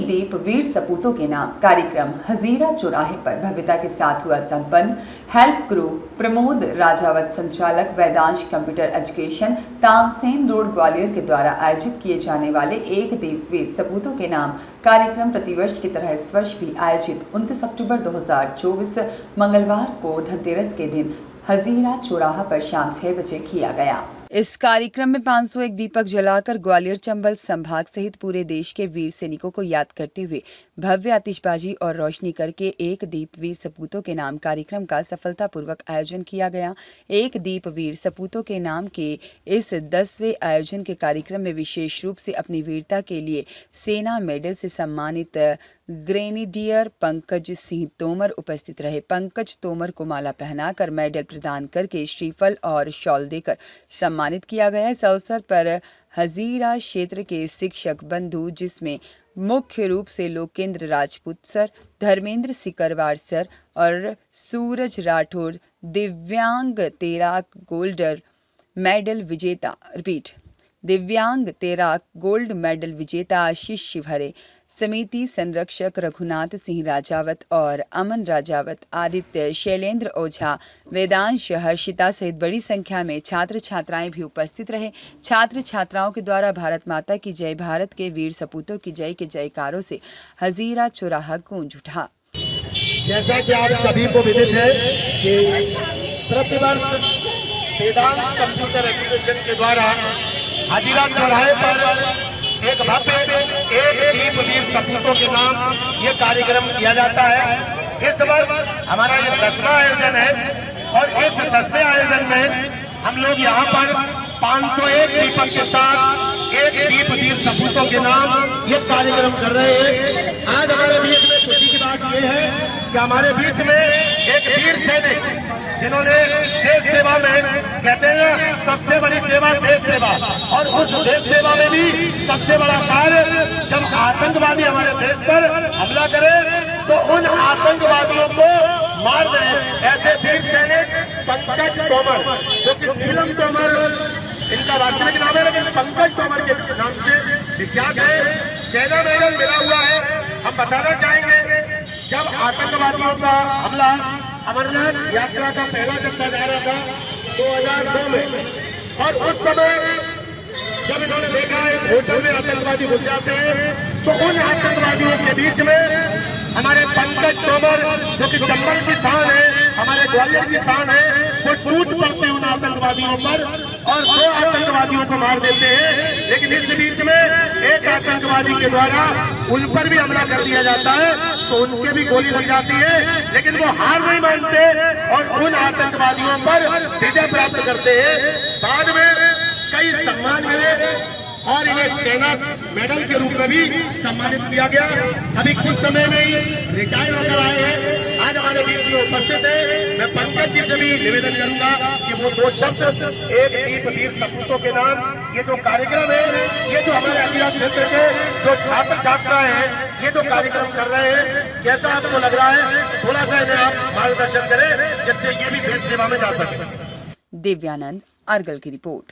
एक दीप वीर सपूतों के नाम कार्यक्रम हजीरा चौराहे पर भव्यता के साथ हुआ संपन्न। हेल्प ग्रुप प्रमोद राजावत संचालक Vedansh computer education Tansen road Gwalior के द्वारा आयोजित किए जाने वाले एक दीप वीर सपूतों के नाम कार्यक्रम प्रतिवर्ष की तरह इस वर्ष भी आयोजित 29 अक्टूबर 2024 मंगलवार को धनतेरस के दिन हजीरा चौराहा पर शाम 6 बजे किया गया। इस कार्यक्रम में 501 दीपक जलाकर ग्वालियर चंबल संभाग सहित पूरे देश के वीर सैनिकों को याद करते हुए भव्य आतिशबाजी और रोशनी करके एक दीप वीर सपूतों के नाम कार्यक्रम का सफलतापूर्वक आयोजन किया गया। एक दीप वीर सपूतों के नाम के इस 10वें आयोजन के कार्यक्रम में विशेष रूप से अपनी वीरता के लिए सेना मेडल से सम्मानित ग्रेनेडियर पंकज सिंह तोमर उपस्थित रहे। पंकज तोमर को माला पहनाकर मेडल प्रदान करके श्रीफल और शॉल देकर सम्मानित किया गया। इस अवसर पर हजीरा क्षेत्र के शिक्षक बंधु, जिसमें मुख्य रूप से लोकेंद्र राजपूत सर, धर्मेंद्र सिकरवार सर और सूरज राठौर, दिव्यांग तैराक गोल्ड मेडल विजेता आशीष शिवहरे, समिति संरक्षक रघुनाथ सिंह राजावत और अमन राजावत, आदित्य, शैलेंद्र ओझा, वेदांश, हर्षिता सहित बड़ी संख्या में छात्र छात्राएं भी उपस्थित रहे। छात्र छात्राओं के द्वारा भारत माता की जय, भारत के वीर सपूतों की जय के जयकारों से हजीरा चौराहा गूंज उठा। जैसा कि आप सभी को विदित है कि प्रतिवर्ष वेदांश कंप्यूटर एजुकेशन के द्वारा हजीरा चौराहे पर एक भव्य एक दीप वीर सपूतों के नाम ये कार्यक्रम किया जाता है। इस वर्ष हमारा ये 10वां आयोजन है और इस 10वें आयोजन में हम लोग यहाँ पर 501 दीपक के साथ एक दीप वीर सपूतों के नाम ये कार्यक्रम कर रहे हैं। आज हमारे बीच में खुशी की बात ये है कि हमारे बीच में एक वीर सैनिक जिन्होंने देश सेवा में, कहते हैं सबसे बड़ी सेवा देश सेवा, और उस देश सेवा में भी सबसे बड़ा कार्य जब आतंकवादी हमारे देश पर हमला करे तो उन आतंकवादियों को मार दे, ऐसे वीर सैनिक पंकज तोमर, जो कि नीलम तोमर इनका वास्तविक नाम है, लेकिन पंकज तोमर के नाम से विख्यात है। सेना मेडल मिला हुआ है। हम बताना चाहेंगे, जब आतंकवादियों का हमला अमरनाथ यात्रा का पहला जत्था जा रहा था 2002 में, और उस समय जब इन्होंने देखा एक होटल में आतंकवादी घुस जाते हैं तो उन आतंकवादियों के बीच में हमारे पंकज तोमर, जो कि चंबल की शान है, हमारे ग्वालियर की शान है, वो टूट पड़ते उन आतंकवादियों पर और 2 आतंकवादियों को मार देते हैं। लेकिन इस बीच में एक आतंकवादी के द्वारा उन पर भी हमला कर दिया जाता है तो उनके भी गोली लग जाती है, लेकिन वो हार नहीं मानते और उन आतंकवादियों पर विजय प्राप्त करते हैं। बाद में कई सम्मान मिले और इन्हें सेना मेडल के रूप में भी सम्मानित किया गया। अभी कुछ समय में ही रिटायर होकर आए हैं, आज हमारे बीच में उपस्थित है। मैं पंकज जी से भी निवेदन करूंगा कि वो 2 शब्द एक दीप वीर सपूतों के नाम ये जो कार्यक्रम है, ये जो हमारे हजीरा क्षेत्र के जो छात्र छात्राएं हैं ये जो कार्यक्रम कर रहे हैं, कैसा आपको लग रहा है? थोड़ा सा इन्हें आप मार्गदर्शन करें जिससे ये भी देश सेवा में जा सके। दिव्यानंद, अर्गल की रिपोर्ट।